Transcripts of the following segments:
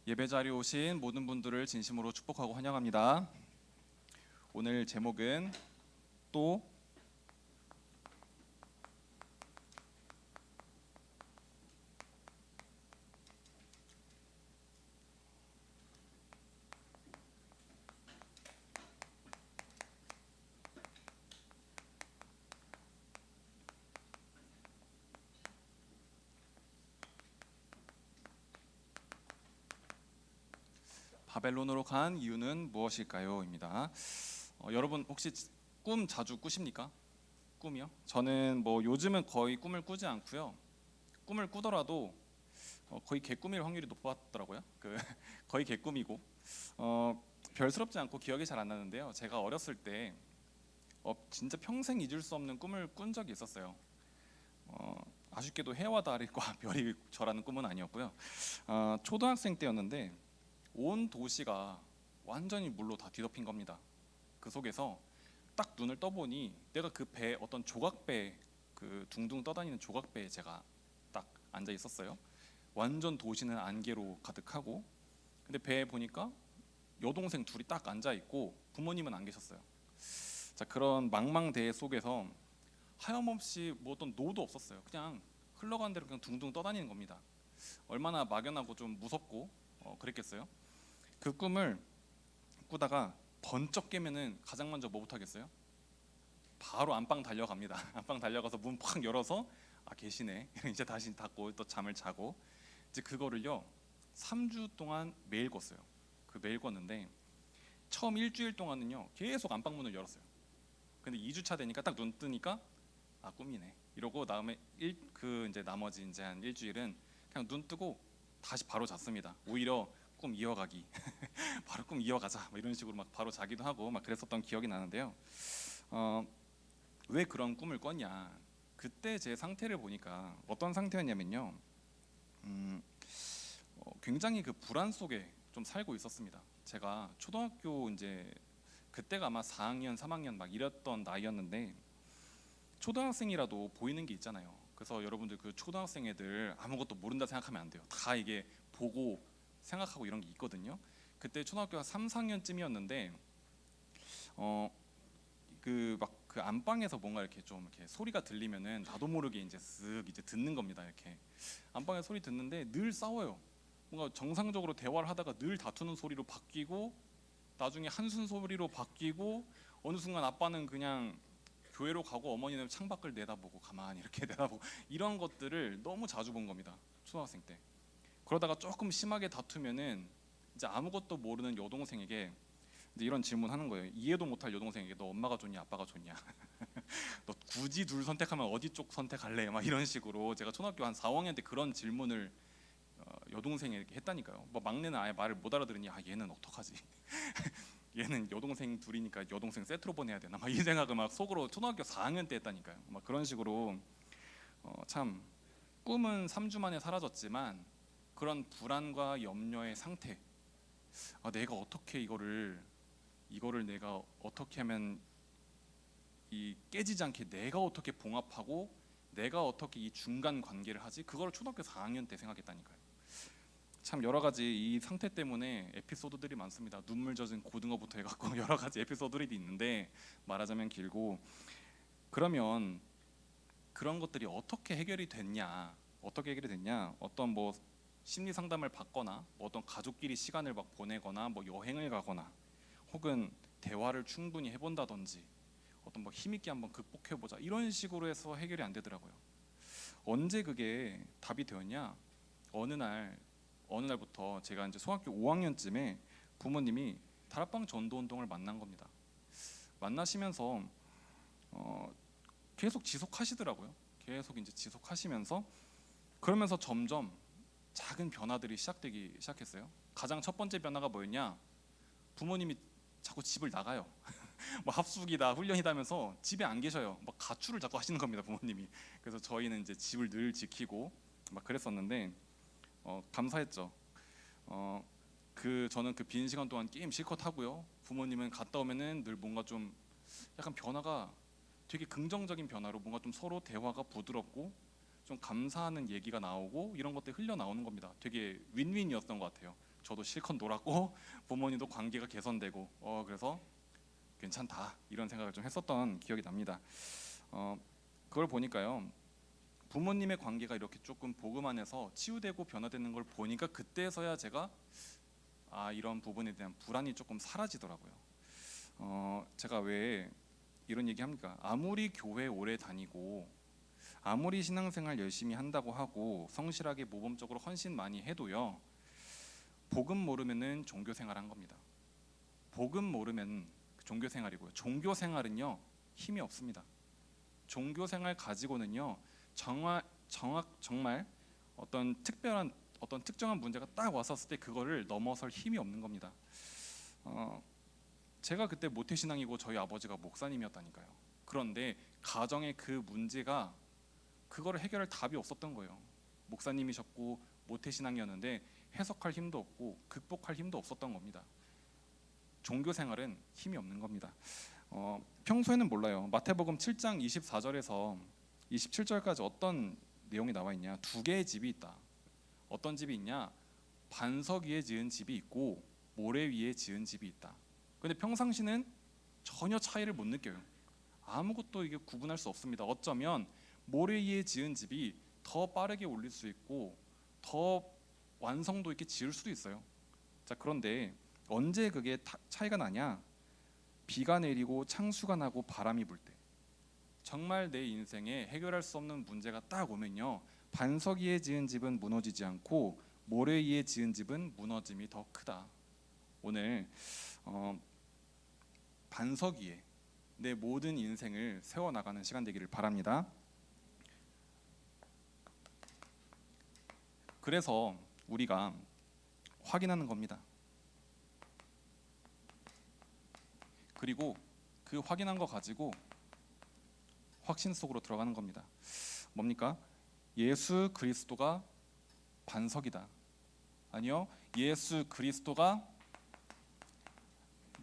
예배 자리에 오신 모든 분들을 진심으로 축복하고 환영합니다. 오늘 제목은 또 바벨론으로 간 이유는 무엇일까요? 입니다. 여러분 혹시 꿈 자주 꾸십니까? 꿈이요? 저는 요즘은 거의 꿈을 꾸지 않고요. 꿈을 꾸더라도 거의 개꿈일 확률이 높았더라고요. 거의 개꿈이고 별스럽지 않고 기억이 잘 안 나는데요. 제가 어렸을 때 진짜 평생 잊을 수 없는 꿈을 꾼 적이 있었어요. 아쉽게도 해와 달과 별이 저라는 꿈은 아니었고요. 초등학생 때였는데 온 도시가 완전히 물로 다 뒤덮인 겁니다. 그 속에서 딱 눈을 떠보니 내가 그 배, 어떤 조각배, 그 둥둥 떠다니는 조각배에 제가 딱 앉아 있었어요. 완전 도시는 안개로 가득하고, 근데 배에 보니까 여동생 둘이 딱 앉아 있고 부모님은 안 계셨어요. 자, 그런 망망대해 속에서 하염없이 어떤 노도 없었어요. 그냥 흘러가는 대로 그냥 둥둥 떠다니는 겁니다. 얼마나 막연하고 좀 무섭고 그랬겠어요. 그 꿈을 꾸다가 번쩍 깨면은 가장 먼저 뭐부터 하겠어요? 바로 안방 달려갑니다. 안방 달려가서 문 팍 열어서 계시네. 이제 다시 닫고 또 잠을 자고, 이제 그거를요 3주 동안 매일 꿨어요. 그 매일 꿨는데 처음 일주일 동안은요 계속 안방 문을 열었어요. 근데 2주차 되니까 딱 눈 뜨니까 꿈이네 이러고, 다음에 이제 나머지 이제 한 일주일은 그냥 눈 뜨고 다시 바로 잤습니다. 오히려 꿈 이어가기 바로 꿈 이어가자 이런 식으로 막 바로 자기도 하고 막 그랬었던 기억이 나는데요. 왜 그런 꿈을 꿨냐? 그때 제 상태를 보니까 어떤 상태였냐면요. 굉장히 그 불안 속에 좀 살고 있었습니다. 제가 초등학교 이제 그때가 아마 4학년, 3학년 막 이랬던 나이였는데, 초등학생이라도 보이는 게 있잖아요. 그래서 여러분들 그 초등학생 애들 아무것도 모른다 생각하면 안 돼요. 다 이게 보고 생각하고 이런 게 있거든요. 그때 초등학교가 3, 4학년쯤이었는데 그 안방에서 뭔가 이렇게 좀 이렇게 소리가 들리면은 나도 모르게 이제 쓱 이제 듣는 겁니다. 이렇게 안방에 소리 듣는데 늘 싸워요. 뭔가 정상적으로 대화를 하다가 늘 다투는 소리로 바뀌고, 나중에 한숨 소리로 바뀌고, 어느 순간 아빠는 그냥 교회로 가고 어머니는 창밖을 내다보고 가만히 이렇게 내다보고, 이런 것들을 너무 자주 본 겁니다. 초등학생 때. 그러다가 조금 심하게 다투면은 이제 아무것도 모르는 여동생에게 이제 이런 질문하는 거예요. 이해도 못할 여동생에게 너 엄마가 좋냐 아빠가 좋냐 너 굳이 둘 선택하면 어디 쪽 선택할래? 막 이런 식으로 제가 초등학교 한 4, 5학년 때 그런 질문을 여동생에게 했다니까요. 막내는 아예 말을 못 알아들으니 얘는 어떡하지? 얘는 여동생 둘이니까 여동생 세트로 보내야 되나? 막 이 생각을 막 속으로 초등학교 4학년 때 했다니까요. 막 그런 식으로 참 꿈은 3주 만에 사라졌지만 그런 불안과 염려의 상태, 내가 어떻게 이거를 내가 어떻게 하면 이 깨지지 않게 내가 어떻게 봉합하고 내가 어떻게 이 중간 관계를 하지? 그걸 초등학교 4학년 때 생각했다니까요. 참 여러 가지 이 상태 때문에 에피소드들이 많습니다. 눈물 젖은 고등어부터 해갖고 여러 가지 에피소드들이 있는데 말하자면 길고, 그러면 그런 것들이 어떻게 해결이 됐냐? 어떤 심리 상담을 받거나 어떤 가족끼리 시간을 막 보내거나 여행을 가거나 혹은 대화를 충분히 해본다든지 어떤 힘있게 한번 극복해보자 이런 식으로 해서 해결이 안 되더라고요. 언제 그게 답이 되었냐? 어느 날부터 제가 이제 소학교 5학년쯤에 부모님이 다락방 전도 운동을 만난 겁니다. 만나시면서 계속 지속하시더라고요. 계속 이제 지속하시면서 그러면서 점점 작은 변화들이 시작되기 시작했어요. 가장 첫 번째 변화가 뭐였냐? 부모님이 자꾸 집을 나가요. 합숙이다 훈련이다 하면서 집에 안 계셔요. 가출을 자꾸 하시는 겁니다, 부모님이. 그래서 저희는 이제 집을 늘 지키고 막 그랬었는데 감사했죠. 저는 그 빈 시간 동안 게임 실컷 하고요. 부모님은 갔다 오면은 늘 뭔가 좀 약간 변화가 되게 긍정적인 변화로 뭔가 좀 서로 대화가 부드럽고 좀 감사하는 얘기가 나오고 이런 것들이 흘러나오는 겁니다. 되게 윈윈이었던 것 같아요. 저도 실컷 놀았고 부모님도 관계가 개선되고 그래서 괜찮다 이런 생각을 좀 했었던 기억이 납니다. 그걸 보니까요. 부모님의 관계가 이렇게 조금 복음 안에서 치유되고 변화되는 걸 보니까 그때서야 제가 이런 부분에 대한 불안이 조금 사라지더라고요. 제가 왜 이런 얘기 합니까? 아무리 교회 오래 다니고 아무리 신앙생활 열심히 한다고 하고 성실하게 모범적으로 헌신 많이 해도요, 복음 모르면은 종교생활 한 겁니다. 복음 모르면 종교생활이고요. 종교생활은요 힘이 없습니다. 종교생활 가지고는요 정말 어떤 특정한 문제가 딱 왔었을 때 그거를 넘어설 힘이 없는 겁니다. 제가 그때 모태신앙이고 저희 아버지가 목사님이었다니까요. 그런데 가정의 그 문제가 그거를 해결할 답이 없었던 거예요. 목사님이셨고 모태신앙이었는데 해석할 힘도 없고 극복할 힘도 없었던 겁니다. 종교생활은 힘이 없는 겁니다. 평소에는 몰라요. 마태복음 7장 24절에서 27절까지 어떤 내용이 나와 있냐? 두 개의 집이 있다. 어떤 집이 있냐? 반석 위에 지은 집이 있고 모래 위에 지은 집이 있다. 근데 평상시는 전혀 차이를 못 느껴요. 아무것도 이게 구분할 수 없습니다. 어쩌면 모래 위에 지은 집이 더 빠르게 올릴 수 있고 더 완성도 있게 지을 수도 있어요. 자, 그런데 언제 그게 차이가 나냐? 비가 내리고 창수가 나고 바람이 불 때. 정말 내 인생에 해결할 수 없는 문제가 딱 오면요, 반석 위에 지은 집은 무너지지 않고 모래 위에 지은 집은 무너짐이 더 크다. 오늘 반석 위에 내 모든 인생을 세워나가는 시간 되기를 바랍니다. 그래서 우리가 확인하는 겁니다. 그리고 그 확인한 거 가지고 확신 속으로 들어가는 겁니다. 뭡니까? 예수 그리스도가 반석이다. 아니요, 예수 그리스도가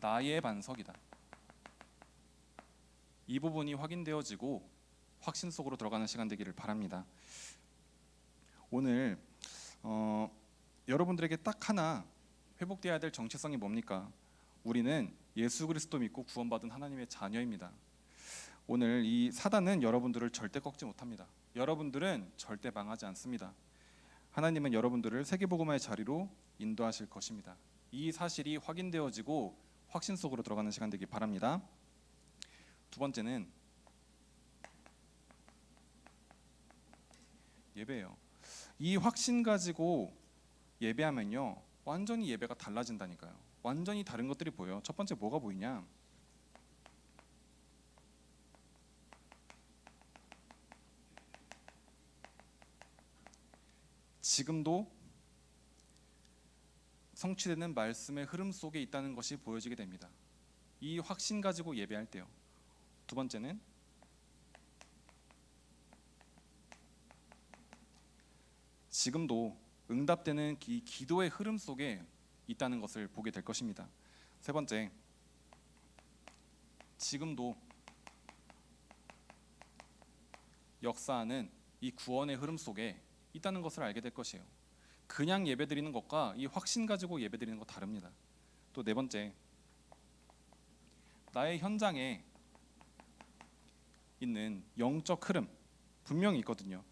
나의 반석이다. 이 부분이 확인되어지고 확신 속으로 들어가는 시간 되기를 바랍니다. 오늘 여러분들에게 딱 하나 회복되어야 될 정체성이 뭡니까? 우리는 예수 그리스도 믿고 구원받은 하나님의 자녀입니다. 오늘 이 사단은 여러분들을 절대 꺾지 못합니다. 여러분들은 절대 망하지 않습니다. 하나님은 여러분들을 세계복음화의 자리로 인도하실 것입니다. 이 사실이 확인되어지고 확신 속으로 들어가는 시간 되기 바랍니다. 두 번째는 예배예요. 이 확신 가지고 예배하면요, 완전히 예배가 달라진다니까요. 완전히 다른 것들이 보여요. 첫 번째 뭐가 보이냐? 지금도 성취되는 말씀의 흐름 속에 있다는 것이 보여지게 됩니다. 이 확신 가지고 예배할 때요. 두 번째는 지금도 응답되는 이 기도의 흐름 속에 있다는 것을 보게 될 것입니다. 세 번째, 지금도 역사하는 이 구원의 흐름 속에 있다는 것을 알게 될 것이에요. 그냥 예배드리는 것과 이 확신 가지고 예배드리는 거 다릅니다. 또 네 번째, 나의 현장에 있는 영적 흐름 분명히 있거든요.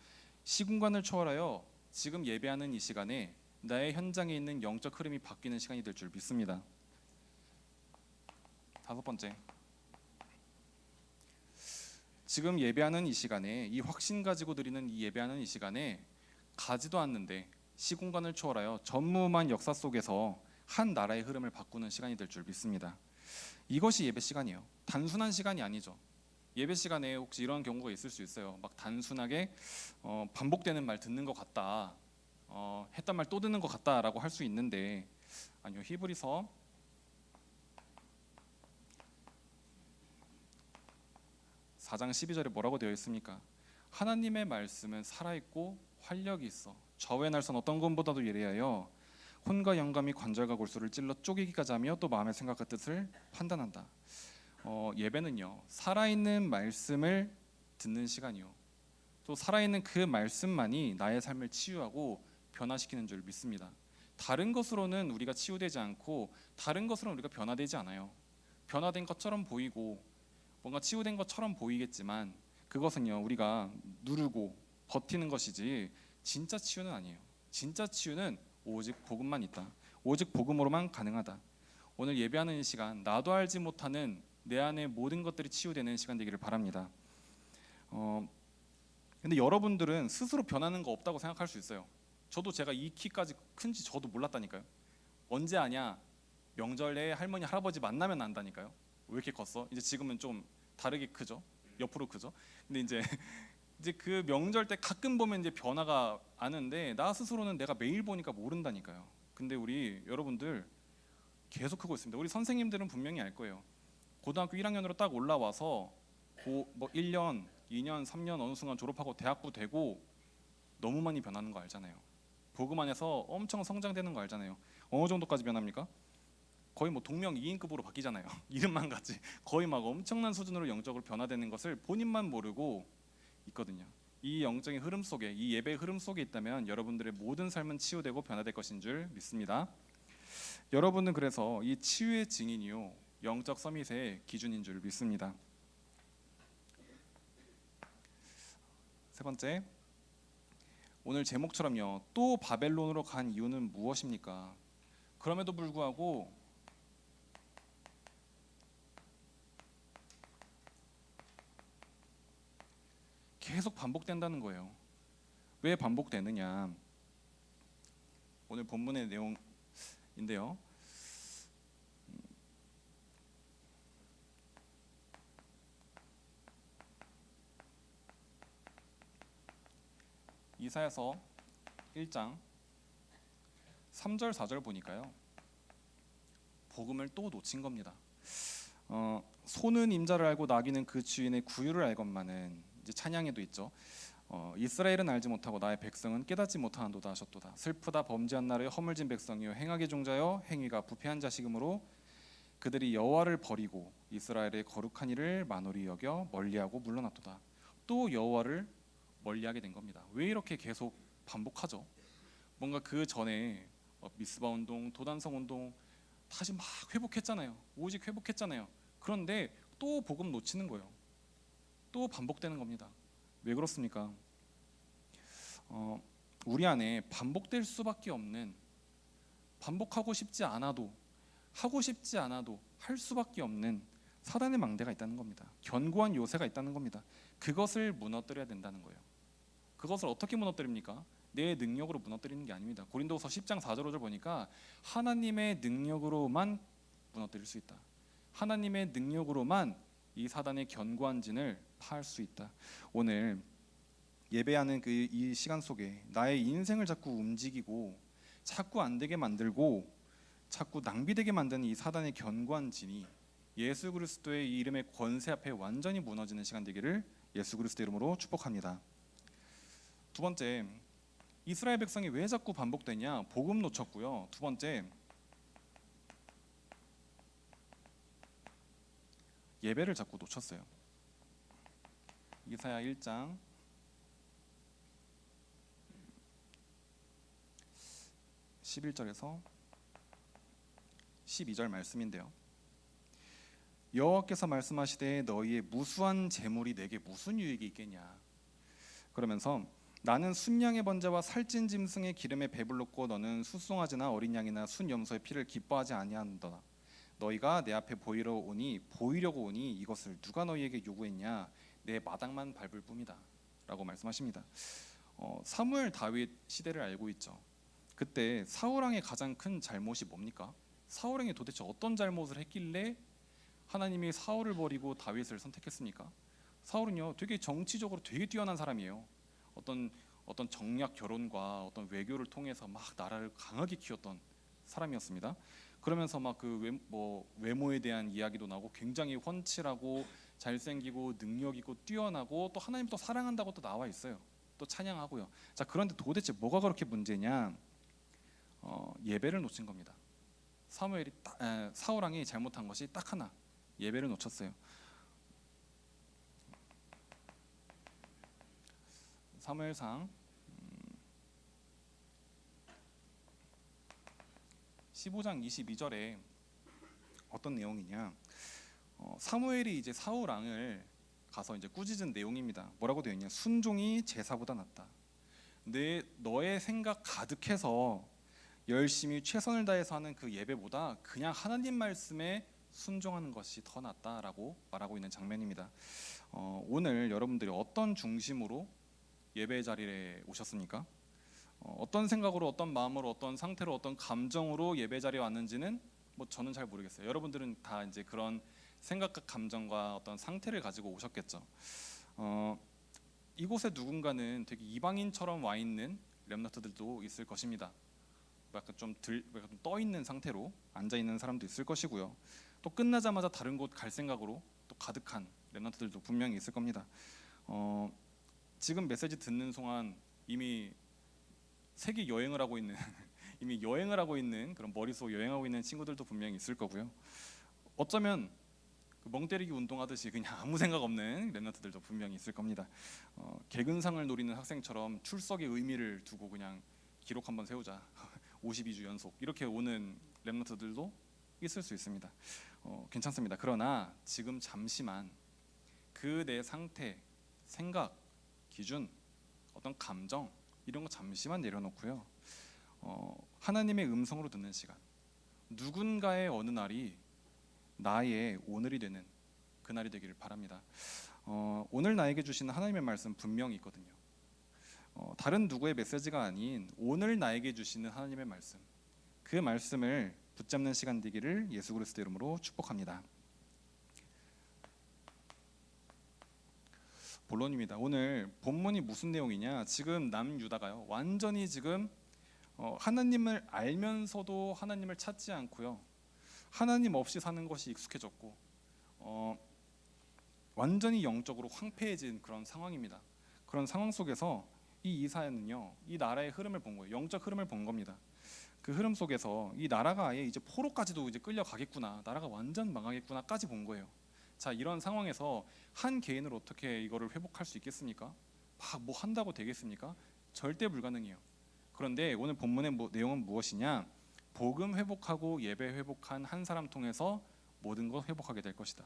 시공간을 초월하여 지금 예배하는 이 시간에 나의 현장에 있는 영적 흐름이 바뀌는 시간이 될 줄 믿습니다. 다섯 번째, 지금 예배하는 이 시간에 이 확신 가지고 드리는 이 예배하는 이 시간에 가지도 않는데 시공간을 초월하여 전무후무한 역사 속에서 한 나라의 흐름을 바꾸는 시간이 될 줄 믿습니다. 이것이 예배 시간이에요. 단순한 시간이 아니죠. 예배 시간에 혹시 이런 경우가 있을 수 있어요. 막 단순하게 반복되는 말 듣는 것 같다, 했던 말 또 듣는 것 같다라고 할 수 있는데, 아니요, 히브리서 4장 12절에 뭐라고 되어 있습니까? 하나님의 말씀은 살아있고 활력이 있어 저의 날선 어떤 것보다도 예리하여 혼과 영감이 관절과 골수를 찔러 쪼개기까지 하며 또 마음의 생각과 뜻을 판단한다. 예배는요, 살아있는 말씀을 듣는 시간이요, 또 살아있는 그 말씀만이 나의 삶을 치유하고 변화시키는 줄 믿습니다. 다른 것으로는 우리가 치유되지 않고 다른 것으로는 우리가 변화되지 않아요. 변화된 것처럼 보이고 뭔가 치유된 것처럼 보이겠지만 그것은요 우리가 누르고 버티는 것이지 진짜 치유는 아니에요. 진짜 치유는 오직 복음만 있다. 오직 복음으로만 가능하다. 오늘 예배하는 이 시간, 나도 알지 못하는 내 안의 모든 것들이 치유되는 시간 되기를 바랍니다. 근데 여러분들은 스스로 변하는 거 없다고 생각할 수 있어요. 저도 제가 이 키까지 큰지 저도 몰랐다니까요. 언제 아냐? 명절에 할머니 할아버지 만나면 안다니까요. 왜 이렇게 컸어? 이제 지금은 좀 다르게 크죠. 옆으로 크죠. 근데 이제 그 명절 때 가끔 보면 이제 변화가 아는데 나 스스로는 내가 매일 보니까 모른다니까요. 근데 우리 여러분들 계속 크고 있습니다. 우리 선생님들은 분명히 알 거예요. 고등학교 1학년으로 딱 올라와서 뭐 1년, 2년, 3년 어느 순간 졸업하고 대학부 되고 너무 많이 변하는 거 알잖아요. 복음 안에서 엄청 성장되는 거 알잖아요. 어느 정도까지 변합니까? 거의 뭐 동명이인급으로 바뀌잖아요. 이름만 같이 거의 막 엄청난 수준으로 영적으로 변화되는 것을 본인만 모르고 있거든요. 이 영적인 흐름 속에, 이 예배의 흐름 속에 있다면 여러분들의 모든 삶은 치유되고 변화될 것인 줄 믿습니다. 여러분은 그래서 이 치유의 증인이요 영적 서밋의 기준인 줄 믿습니다. 세 번째, 오늘 제목처럼요 또 바벨론으로 간 이유는 무엇입니까? 그럼에도 불구하고 계속 반복된다는 거예요. 왜 반복되느냐? 오늘 본문의 내용인데요. 이사야서 1장 3절 4절 보니까요. 복음을 또 놓친 겁니다. 소는 임자를 알고 나귀는 그 주인의 구유를 알건만은 이제 찬양에도 있죠. 이스라엘은 알지 못하고 나의 백성은 깨닫지 못하는도다 하셨도다. 슬프다 범죄한 나라의 허물진 백성이요 행악의 종자여 행위가 부패한 자식이므로 그들이 여호와를 버리고 이스라엘의 거룩한 일을 만홀히 여겨 멀리하고 물러났도다. 또 여호와를 멀리하게 된 겁니다. 왜 이렇게 계속 반복하죠? 뭔가 그 전에 미스바 운동, 도단성 운동 다시 막 회복했잖아요. 오직 회복했잖아요. 그런데 또 복음 놓치는 거예요. 또 반복되는 겁니다. 왜 그렇습니까? 우리 안에 반복될 수밖에 없는, 반복하고 싶지 않아도 하고 싶지 않아도 할 수밖에 없는 사단의 망대가 있다는 겁니다. 견고한 요새가 있다는 겁니다. 그것을 무너뜨려야 된다는 거예요. 그것을 어떻게 무너뜨립니까? 내 능력으로 무너뜨리는 게 아닙니다. 고린도후서 10장 4절 5절 보니까 하나님의 능력으로만 무너뜨릴 수 있다. 하나님의 능력으로만 이 사단의 견고한 진을 파할 수 있다. 오늘 예배하는 이 시간 속에 나의 인생을 자꾸 움직이고 자꾸 안 되게 만들고 자꾸 낭비되게 만드는 이 사단의 견고한 진이 예수 그리스도의 이 이름의 권세 앞에 완전히 무너지는 시간 되기를 예수 그리스도 이름으로 축복합니다. 두 번째, 이스라엘 백성이 왜 자꾸 반복되냐? 복음 놓쳤고요. 두 번째, 예배를 자꾸 놓쳤어요. 이사야 1장 11절에서 12절 말씀인데요. 여호와께서 말씀하시되 너희의 무수한 재물이 내게 무슨 유익이 있겠냐? 그러면서 나는 순양의 번제와 살찐 짐승의 기름에 배불렀고 너는 숫송아지나 어린 양이나 순 염소의 피를 기뻐하지 아니하는도다. 너희가 내 앞에 보이려고 오니 이것을 누가 너희에게 요구했냐? 내 마당만 밟을 뿐이다 라고 말씀하십니다. 사무엘 다윗 시대를 알고 있죠. 그때 사울왕의 가장 큰 잘못이 뭡니까? 사울왕이 도대체 어떤 잘못을 했길래 하나님이 사울을 버리고 다윗을 선택했습니까? 사울은요 되게 정치적으로 되게 뛰어난 사람이에요. 어떤 정략 결혼과 어떤 외교를 통해서 막 나라를 강하게 키웠던 사람이었습니다. 그러면서 막 그 외모에 대한 이야기도 나오고 굉장히 훤칠하고 잘생기고 능력 있고 뛰어나고 또 하나님 또 사랑한다고 또 나와 있어요. 또 찬양하고요. 자, 그런데 도대체 뭐가 그렇게 문제냐? 예배를 놓친 겁니다. 사울 왕이 잘못한 것이 딱 하나, 예배를 놓쳤어요. 사무엘상 15장 22절에 어떤 내용이냐? 사무엘이 이제 사울 왕을 가서 이제 꾸짖은 내용입니다. 뭐라고 되어 있냐? 순종이 제사보다 낫다. 너의 생각 가득해서 열심히 최선을 다해서 하는 그 예배보다 그냥 하나님 말씀에 순종하는 것이 더 낫다라고 말하고 있는 장면입니다. 오늘 여러분들이 어떤 중심으로 예배 자리에 오셨습니까? 어떤 생각으로, 어떤 마음으로, 어떤 상태로, 어떤 감정으로 예배 자리에 왔는지는 뭐 저는 잘 모르겠어요. 여러분들은 다 이제 그런 생각과 감정과 어떤 상태를 가지고 오셨겠죠. 이곳에 누군가는 되게 이방인처럼 와 있는 렘넌트들도 있을 것입니다. 약간 좀 떠 있는 상태로 앉아 있는 사람도 있을 것이고요. 또 끝나자마자 다른 곳 갈 생각으로 또 가득한 렘넌트들도 분명히 있을 겁니다. 지금 메시지 듣는 동안 이미 세계 여행을 하고 있는 이미 여행을 하고 있는 그런 머릿속 여행하고 있는 친구들도 분명히 있을 거고요. 어쩌면 멍 때리기 운동하듯이 그냥 아무 생각 없는 렘넌트들도 분명히 있을 겁니다. 개근상을 노리는 학생처럼 출석의 의미를 두고 그냥 기록 한번 세우자 52주 연속 이렇게 오는 렘넌트들도 있을 수 있습니다. 괜찮습니다. 그러나 지금 잠시만 그 내 상태, 생각, 기준, 어떤 감정 이런 거 잠시만 내려놓고요. 하나님의 음성으로 듣는 시간. 누군가의 어느 날이 나의 오늘이 되는 그날이 되기를 바랍니다. 오늘 나에게 주시는 하나님의 말씀 분명히 있거든요. 다른 누구의 메시지가 아닌 오늘 나에게 주시는 하나님의 말씀, 그 말씀을 붙잡는 시간 되기를 예수 그리스도 이름으로 축복합니다. 본론입니다. 오늘 본문이 무슨 내용이냐? 지금 남유다가요 완전히 지금 하나님을 알면서도 하나님을 찾지 않고요, 하나님 없이 사는 것이 익숙해졌고 완전히 영적으로 황폐해진 그런 상황입니다. 그런 상황 속에서 이 이사야는요, 이 나라의 흐름을 본 거예요. 영적 흐름을 본 겁니다. 그 흐름 속에서 이 나라가 아예 이제 포로까지도 이제 끌려가겠구나, 나라가 완전 망하겠구나까지 본 거예요. 자, 이런 상황에서 한 개인으로 어떻게 이거를 회복할 수 있겠습니까? 막 뭐 한다고 되겠습니까? 절대 불가능해요. 그런데 오늘 본문의 내용은 무엇이냐? 복음 회복하고 예배 회복한 한 사람 통해서 모든 것 회복하게 될 것이다.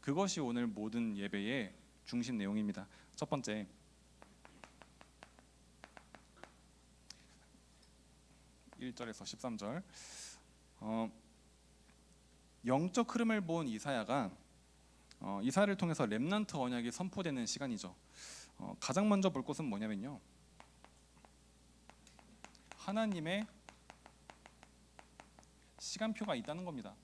그것이 오늘 모든 예배의 중심 내용입니다. 첫 번째, 1절에서 13절. 영적 흐름을 본 이사야가 이사야를 통해서 렘넌트 언약이 선포되는 시간이죠. 가장 먼저 볼 것은 뭐냐면요, 하나님의 시간표가 있다는 겁니다.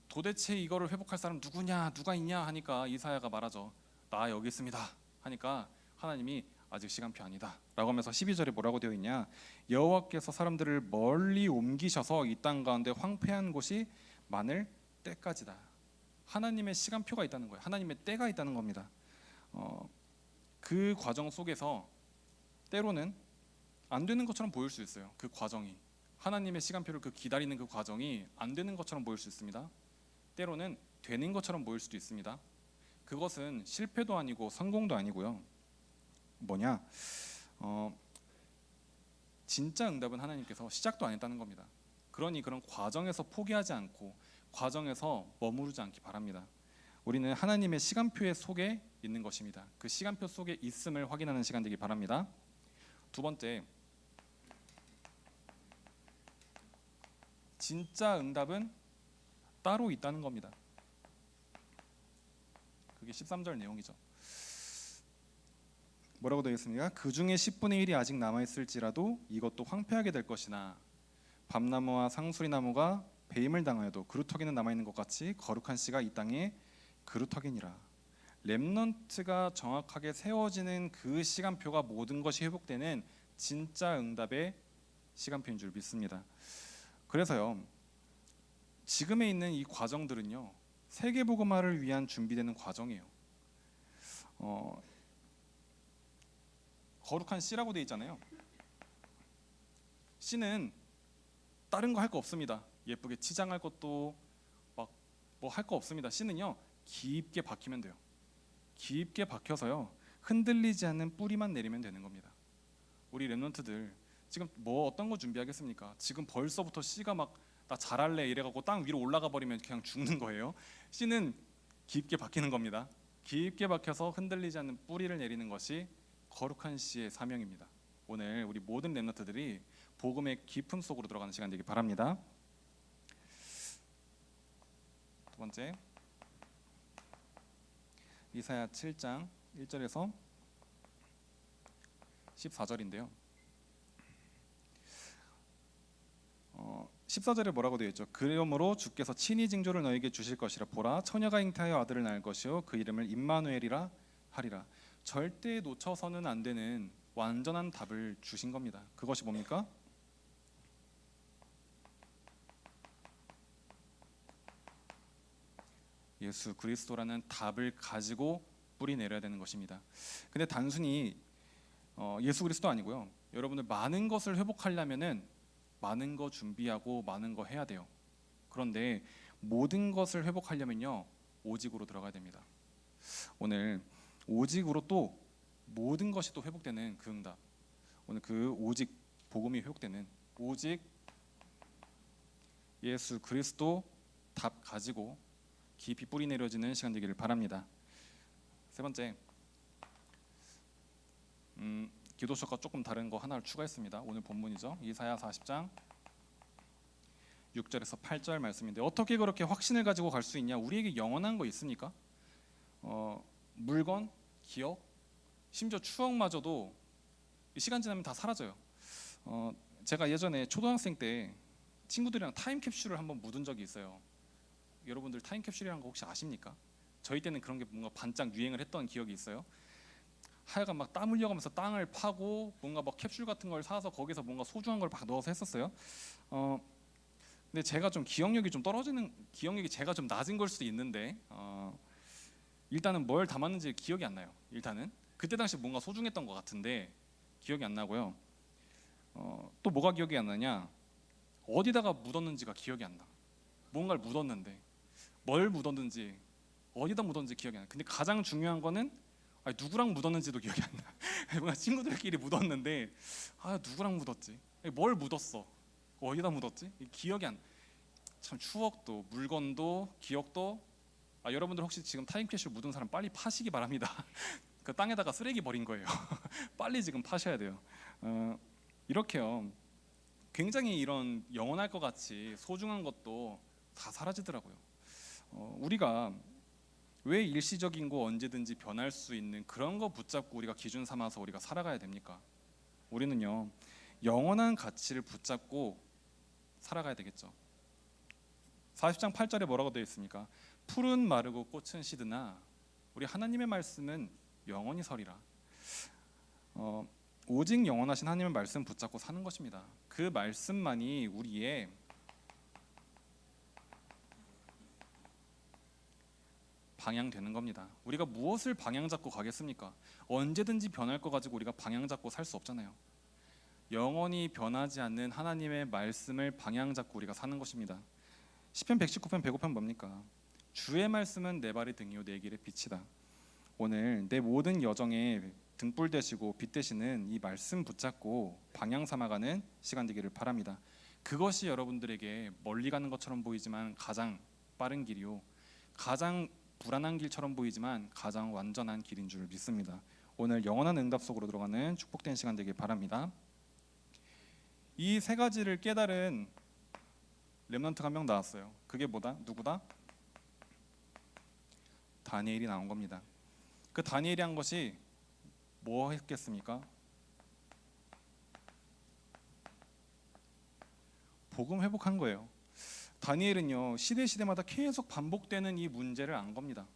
도대체 이거를 회복할 사람 누구냐, 누가 있냐 하니까 이사야가 말하죠. 나 여기 있습니다 하니까 하나님이 아직 시간표 아니다 라고 하면서 12절에 뭐라고 되어 있냐? 여호와께서 사람들을 멀리 옮기셔서 이 땅 가운데 황폐한 곳이 많을 때까지다. 하나님의 시간표가 있다는 거예요. 하나님의 때가 있다는 겁니다. 그 과정 속에서 때로는 안 되는 것처럼 보일 수 있어요. 그 과정이, 하나님의 시간표를 기다리는 그 과정이 안 되는 것처럼 보일 수 있습니다. 때로는 되는 것처럼 보일 수도 있습니다. 그것은 실패도 아니고 성공도 아니고요. 뭐냐? 진짜 응답은 하나님께서 시작도 안 했다는 겁니다. 그러니 그런 과정에서 포기하지 않고 과정에서 머무르지 않기 바랍니다. 우리는 하나님의 시간표의 속에 있는 것입니다. 그 시간표 속에 있음을 확인하는 시간 되기 바랍니다. 두 번째, 진짜 응답은 따로 있다는 겁니다. 그게 13절 내용이죠. 뭐라고 되어 있습니까? 그 중에 10분의 1이 아직 남아있을지라도 이것도 황폐하게 될 것이나 밤나무와 상수리나무가 배임을 당하여도 그루터기는 남아있는 것 같이 거룩한 씨가 이 땅에 그루터기니라. 렘넌트가 정확하게 세워지는 그 시간표가 모든 것이 회복되는 진짜 응답의 시간표인 줄 믿습니다. 그래서요, 지금에 있는 이 과정들은요, 세계복음화를 위한 준비되는 과정이에요. 거룩한 씨라고 되어 있잖아요. 씨는 다른 거 할 거 없습니다. 예쁘게 치장할 것도 막 뭐 할 거 없습니다. 씨는요, 깊게 박히면 돼요. 깊게 박혀서요, 흔들리지 않는 뿌리만 내리면 되는 겁니다. 우리 렘넌트들 지금 뭐 어떤 거 준비하겠습니까? 지금 벌써부터 씨가 막 나 잘할래 이래갖고 땅 위로 올라가 버리면 그냥 죽는 거예요. 씨는 깊게 박히는 겁니다. 깊게 박혀서 흔들리지 않는 뿌리를 내리는 것이 거룩한 씨의 사명입니다. 오늘 우리 모든 렘넌트들이 복음의 깊음 속으로 들어가는 시간 되길 바랍니다. 두 번째, 이사야 7장 1절에서 14절인데요. 14절에 뭐라고 되어 있죠? 그러므로 주께서 친히 징조를 너에게 주실 것이라. 보라, 처녀가 잉태하여 아들을 낳을 것이요 그 이름을 임마누엘이라 하리라. 절대 놓쳐서는 안 되는 완전한 답을 주신 겁니다. 그것이 뭡니까? 예수 그리스도라는 답을 가지고 뿌리 내려야 되는 것입니다. 근데 단순히 예수 그리스도 아니고요. 여러분들 많은 것을 회복하려면은 많은 거 준비하고 많은 거 해야 돼요. 그런데 모든 것을 회복하려면요, 오직으로 들어가야 됩니다. 오늘 오직으로 또 모든 것이 또 회복되는 그 응답, 오늘 그 오직 복음이 회복되는 오직 예수 그리스도 답 가지고 깊이 뿌리 내려지는 시간 되기를 바랍니다. 세 번째, 기도 수업과 조금 다른 거 하나를 추가했습니다. 오늘 본문이죠. 이사야 40장 6절에서 8절 말씀인데, 어떻게 그렇게 확신을 가지고 갈 수 있냐? 우리에게 영원한 거 있습니까? 물건, 기억, 심지어 추억마저도 시간 지나면 다 사라져요. 제가 예전에 초등학생 때 친구들이랑 타임캡슐을 한번 묻은 적이 있어요. 여러분들 타임캡슐이라는 거 혹시 아십니까? 저희 때는 그런 게 뭔가 반짝 유행을 했던 기억이 있어요. 하여간 막 땀 흘려가면서 땅을 파고 뭔가 막 캡슐 같은 걸 사서 거기서 뭔가 소중한 걸 막 넣어서 했었어요. 근데 제가 좀 기억력이 좀 떨어지는, 기억력이 제가 좀 낮은 걸 수도 있는데, 일단은 뭘 담았는지 기억이 안 나요. 일단은 그때 당시 뭔가 소중했던 것 같은데 기억이 안 나고요. 또 뭐가 기억이 안 나냐? 어디다가 묻었는지가 기억이 안 나. 뭔가를 묻었는데 뭘 묻었는지, 어디다 묻었는지 기억이 안 나. 근데 가장 중요한 거는 누구랑 묻었는지도 기억이 안 나. 뭔가 친구들끼리 묻었는데 누구랑 묻었지? 뭘 묻었어? 어디다 묻었지? 기억이 안 나. 참, 추억도 물건도 기억도, 여러분들 혹시 지금 타임캡슐 묻은 사람 빨리 파시기 바랍니다. 그 땅에다가 쓰레기 버린 거예요. 빨리 지금 파셔야 돼요. 이렇게요, 굉장히 이런 영원할 것 같이 소중한 것도 다 사라지더라고요. 우리가 왜 일시적인 거 언제든지 변할 수 있는 그런 거 붙잡고 우리가 기준 삼아서 우리가 살아가야 됩니까? 우리는요, 영원한 가치를 붙잡고 살아가야 되겠죠. 40장 8절에 뭐라고 되어 있습니까? 풀은 마르고 꽃은 시드나 우리 하나님의 말씀은 영원히 서리라. 오직 영원하신 하나님의 말씀 붙잡고 사는 것입니다. 그 말씀만이 우리의 방향 되는 겁니다. 우리가 무엇을 방향 잡고 가겠습니까? 언제든지 변할 거 가지고 우리가 방향 잡고 살 수 없잖아요. 영원히 변하지 않는 하나님의 말씀을 방향 잡고 우리가 사는 것입니다. 시편 119편 105편 뭡니까? 주의 말씀은 내 발의 등이요 내 길의 빛이다. 오늘 내 모든 여정에 등불 되시고 빛 되시는 이 말씀 붙잡고 방향 삼아가는 시간 되기를 바랍니다. 그것이 여러분들에게 멀리 가는 것처럼 보이지만 가장 빠른 길이요, 가장 불안한 길처럼 보이지만 가장 완전한 길인 줄 믿습니다. 오늘 영원한 응답 속으로 들어가는 축복된 시간 되길 바랍니다. 이 세 가지를 깨달은 렘넌트가 한 명 나왔어요. 그게 뭐다? 누구다? 다니엘이 나온 겁니다. 그 다니엘이 한 것이 뭐 했겠습니까? 복음 회복한 거예요. 다니엘은요, 시대마다 계속 반복되는 이 문제를 안 겁니다.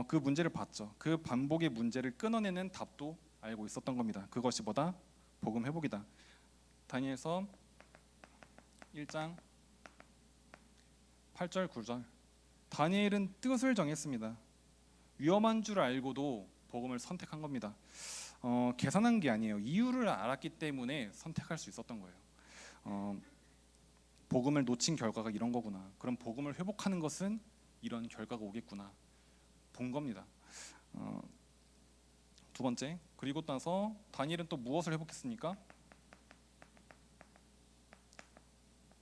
그 문제를 봤죠. 그 반복의 문제를 끊어내는 답도 알고 있었던 겁니다. 그것이 뭐다? 복음 회복이다. 다니엘서 1장 8절 9절. 다니엘은 뜻을 정했습니다. 위험한 줄 알고도 복음을 선택한 겁니다. 계산한 게 아니에요. 이유를 알았기 때문에 선택할 수 있었던 거예요. 복음을 놓친 결과가 이런 거구나. 그럼 복음을 회복하는 것은 이런 결과가 오겠구나. 본 겁니다. 두 번째, 그리고 나서 다니엘은 또 무엇을 회복했습니까?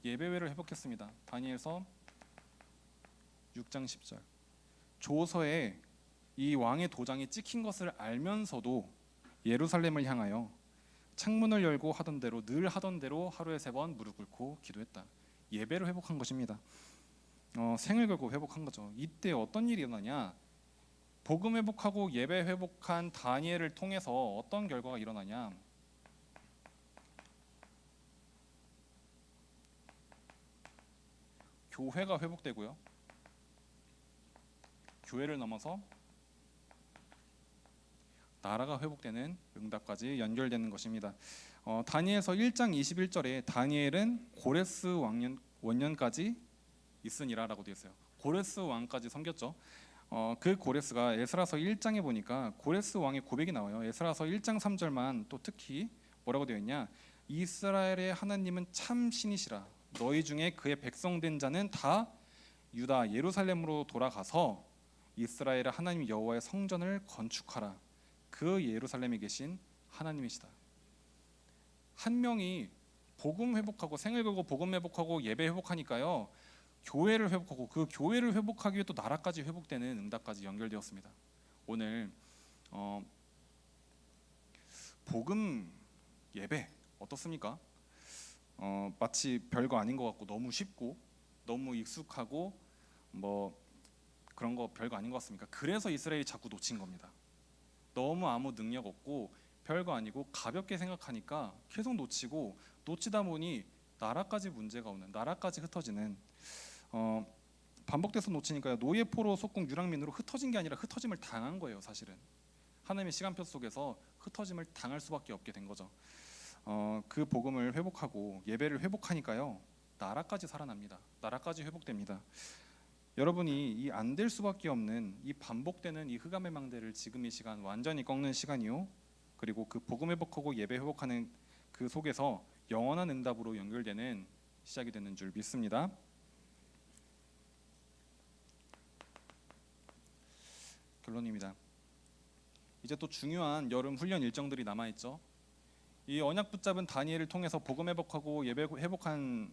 예배회를 회복했습니다. 다니엘서 6장 10절. 조서에 이 왕의 도장이 찍힌 것을 알면서도 예루살렘을 향하여 창문을 열고 하던 대로 늘 하던 대로 하루에 3번 무릎 꿇고 기도했다. 예배를 회복한 것입니다. 생을 걸고 회복한 거죠. 이때 어떤 일이 일어나냐? 복음 회복하고 예배 회복한 다니엘을 통해서 어떤 결과가 일어나냐? 교회가 회복되고요. 교회를 넘어서 나라가 회복되는 응답까지 연결되는 것입니다. 다니엘서 1장 21절에 다니엘은 고레스 원년까지 있으니라라고 되어 있어요. 고레스 왕까지 섬겼죠. 그 고레스가 에스라서 1장에 보니까 고레스 왕의 고백이 나와요. 에스라서 1장 3절만 또 특히 뭐라고 되어 있냐? 이스라엘의 하나님은 참 신이시라. 너희 중에 그의 백성된 자는 다 유다 예루살렘으로 돌아가서 이스라엘의 하나님 여호와의 성전을 건축하라. 그 예루살렘에 계신 하나님이시다. 한 명이 복음 회복하고 생을 걸고 복음 회복하고 예배 회복하니까요. 교회를 회복하고 그 교회를 회복하기 위해 또 나라까지 회복되는 응답까지 연결되었습니다. 오늘 복음 예배 어떻습니까? 마치 별거 아닌 것 같고 너무 쉽고 너무 익숙하고 뭐 그런 거 별거 아닌 것 같습니까? 그래서 이스라엘이 자꾸 놓친 겁니다. 너무 아무 능력 없고 별거 아니고 가볍게 생각하니까 계속 놓치다 보니 나라까지 문제가 오는, 나라까지 흩어지는, 반복돼서 놓치니까요. 노예포로 속국 유랑민으로 흩어진 게 아니라 흩어짐을 당한 거예요. 사실은 하나님의 시간표 속에서 흩어짐을 당할 수밖에 없게 된 거죠. 그 복음을 회복하고 예배를 회복하니까요. 나라까지 살아납니다. 나라까지 회복됩니다. 여러분이 이 안 될 수밖에 없는 이 반복되는 이 흑암의 망대를 지금 이 시간 완전히 꺾는 시간이요. 그리고 그 복음 회복하고 예배 회복하는 그 속에서 영원한 응답으로 연결되는 시작이 되는 줄 믿습니다. 결론입니다. 이제 또 중요한 여름 훈련 일정들이 남아 있죠. 이 언약 붙잡은 다니엘을 통해서 복음 회복하고 예배 회복한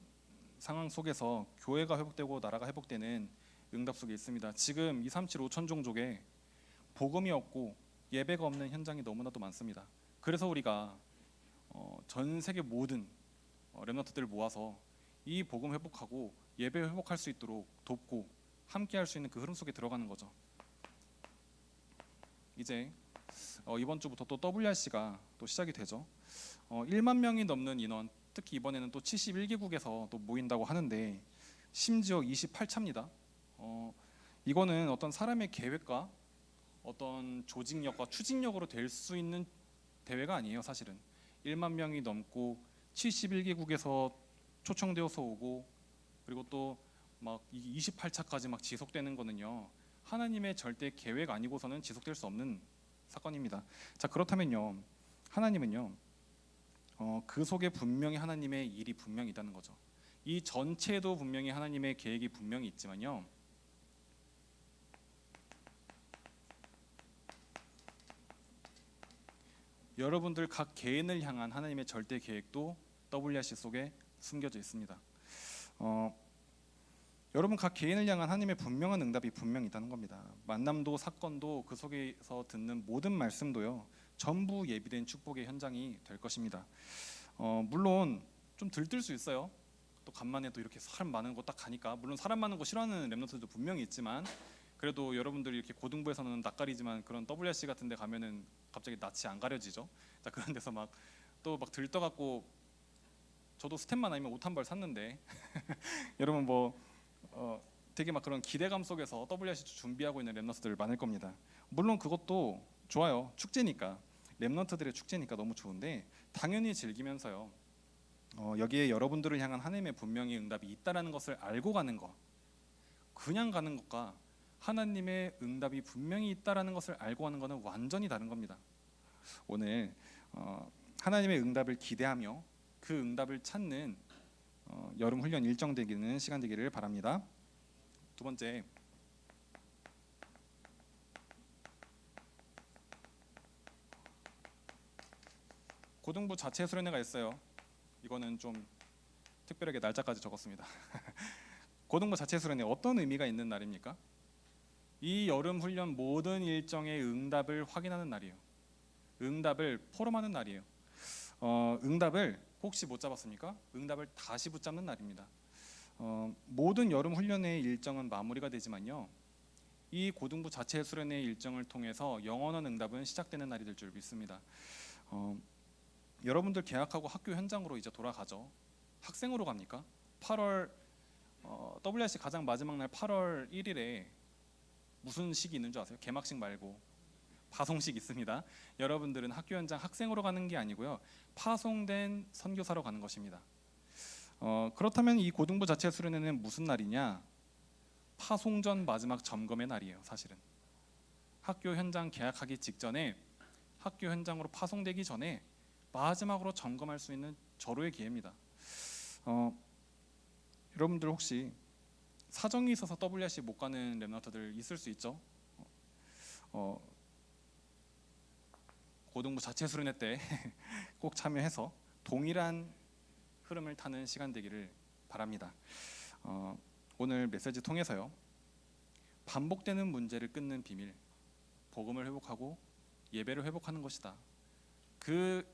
상황 속에서 교회가 회복되고 나라가 회복되는 응답 속에 있습니다. 지금 237 5천 종족에 복음이 없고 예배가 없는 현장이 너무나도 많습니다. 그래서 우리가 전 세계 모든 렘넌트들을 모아서 이 복음 회복하고 예배 회복할 수 있도록 돕고 함께 할 수 있는 그 흐름 속에 들어가는 거죠. 이제 이번 주부터 또 WRC가 또 시작이 되죠. 1만 명이 넘는 인원, 특히 이번에는 또 71개국에서 또 모인다고 하는데 심지어 28차입니다. 이거는 어떤 사람의 계획과 어떤 조직력과 추진력으로 될 수 있는 대회가 아니에요. 사실은 1만 명이 넘고 71개국에서 초청되어서 오고 그리고 또 막 28차까지 막 지속되는 거는요. 하나님의 절대 계획 아니고서는 지속될 수 없는 사건입니다. 자, 그렇다면요. 하나님은요. 그 속에 분명히 하나님의 일이 분명히 있다는 거죠. 이 전체도 분명히 하나님의 계획이 분명히 있지만요. 여러분들 각 개인을 향한 하나님의 절대 계획도 WRC 속에 숨겨져 있습니다. 여러분 각 개인을 향한 하나님의 분명한 응답이 분명히 있다는 겁니다. 만남도 사건도 그 속에서 듣는 모든 말씀도요. 전부 예비된 축복의 현장이 될 것입니다. 물론 좀 들뜰 수 있어요. 또 간만에 또 이렇게 사람 많은 곳 딱 가니까 물론 사람 많은 곳 싫어하는 렘넌트들도 분명히 있지만 그래도 여러분들이 이렇게 고등부에서는 낯가리지만 그런 WRC 같은 데 가면은 갑자기 낯이 안 가려지죠. 자, 그런 데서 막 또 막 들떠갖고 저도 스텝만 아니면 옷 한 벌 샀는데 여러분 되게 막 그런 기대감 속에서 WRC 준비하고 있는 렘넌트들 많을 겁니다. 물론 그것도 좋아요. 축제니까 렘넌트들의 축제니까 너무 좋은데 당연히 즐기면서요. 여기에 여러분들을 향한 하나님의 분명히 응답이 있다라는 것을 알고 가는 것, 그냥 가는 것과 하나님의 응답이 분명히 있다라는 것을 알고 하는 것은 완전히 다른 겁니다. 오늘 하나님의 응답을 기대하며 그 응답을 찾는 여름 훈련 일정 되기는 시간 되기를 바랍니다. 두 번째, 고등부 자체 수련회가 있어요. 이거는 좀 특별하게 날짜까지 적었습니다. 고등부 자체 수련회 어떤 의미가 있는 날입니까? 이 여름 훈련 모든 일정의 응답을 확인하는 날이에요. 응답을 포럼하는 날이에요. 응답을 혹시 못 잡았습니까? 응답을 다시 붙잡는 날입니다. 모든 여름 훈련의 일정은 마무리가 되지만요. 이 고등부 자체 수련회 일정을 통해서 영원한 응답은 시작되는 날이 될 줄 믿습니다. 여러분들 개학하고 학교 현장으로 이제 돌아가죠. 학생으로 갑니까? 8월 WRC 가장 마지막 날 8월 1일에 무슨 식이 있는 줄 아세요? 개막식 말고 파송식 있습니다. 여러분들은 학교 현장 학생으로 가는 게 아니고요. 파송된 선교사로 가는 것입니다. 그렇다면 이 고등부 자체 수련회는 무슨 날이냐? 파송 전 마지막 점검의 날이에요. 사실은 학교 현장 개학하기 직전에 학교 현장으로 파송되기 전에 마지막으로 점검할 수 있는 절호의 기회입니다. 여러분들 혹시 사정이 있어서 WRC 못 가는 랩런트들 있을 수 있죠. 고등부 자체 수련회 때 꼭 참여해서 동일한 흐름을 타는 시간 되기를 바랍니다. 오늘 메시지 통해서요. 반복되는 문제를 끊는 비밀, 복음을 회복하고 예배를 회복하는 것이다. 그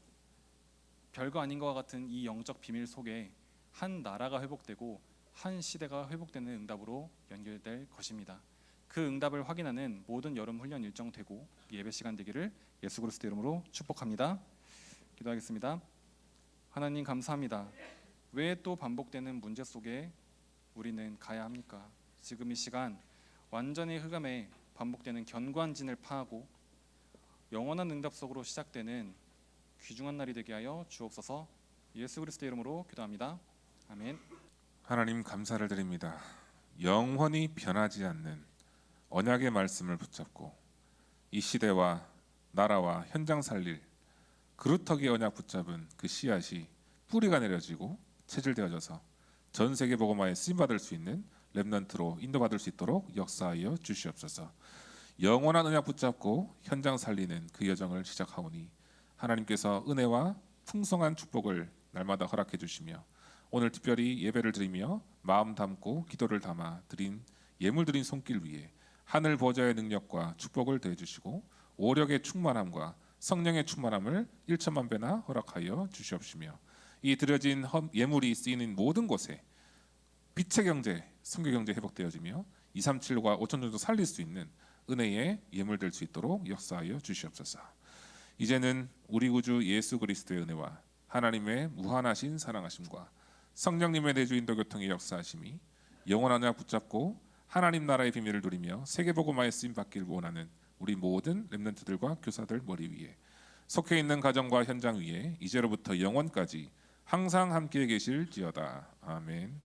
별거 아닌 것과 같은 이 영적 비밀 속에 한 나라가 회복되고 한 시대가 회복되는 응답으로 연결될 것입니다. 그 응답을 확인하는 모든 여름 훈련 일정 되고 예배 시간 되기를 예수 그리스도 이름으로 축복합니다. 기도하겠습니다. 하나님 감사합니다. 왜 또 반복되는 문제 속에 우리는 가야 합니까? 지금 이 시간 완전히 흑암에 반복되는 견고한 진을 파하고 영원한 응답 속으로 시작되는 귀중한 날이 되게 하여 주옵소서. 예수 그리스도 이름으로 기도합니다. 아멘. 하나님 감사를 드립니다. 영원히 변하지 않는 언약의 말씀을 붙잡고 이 시대와 나라와 현장 살릴 그루터기 언약 붙잡은 그 씨앗이 뿌리가 내려지고 체질되어져서 전 세계 복음화에 쓰임 받을 수 있는 렘넌트로 인도받을 수 있도록 역사하여 주시옵소서. 영원한 언약 붙잡고 현장 살리는 그 여정을 시작하오니 하나님께서 은혜와 풍성한 축복을 날마다 허락해 주시며 오늘 특별히 예배를 드리며 마음 담고 기도를 담아 드린 예물 드린 손길 위에 하늘 보좌의 능력과 축복을 더해 주시고 오력의 충만함과 성령의 충만함을 1천만 배나 허락하여 주시옵시며 이 드려진 예물이 쓰이는 모든 곳에 빛의 경제, 성교 경제 회복되어지며 237과 5천 정도 살릴 수 있는 은혜의 예물 될 수 있도록 역사하여 주시옵소서. 이제는 우리 구주 예수 그리스도의 은혜와 하나님의 무한하신 사랑하심과 성령님의 내주 인도 교통의 역사하심이 영원한 언약 붙잡고 하나님 나라의 비밀을 누리며 세계 복음화에 쓰임 받기를 원하는 우리 모든 렘넌트들과 교사들 머리 위에 속해 있는 가정과 현장 위에 이제로부터 영원까지 항상 함께 계실지어다. 아멘.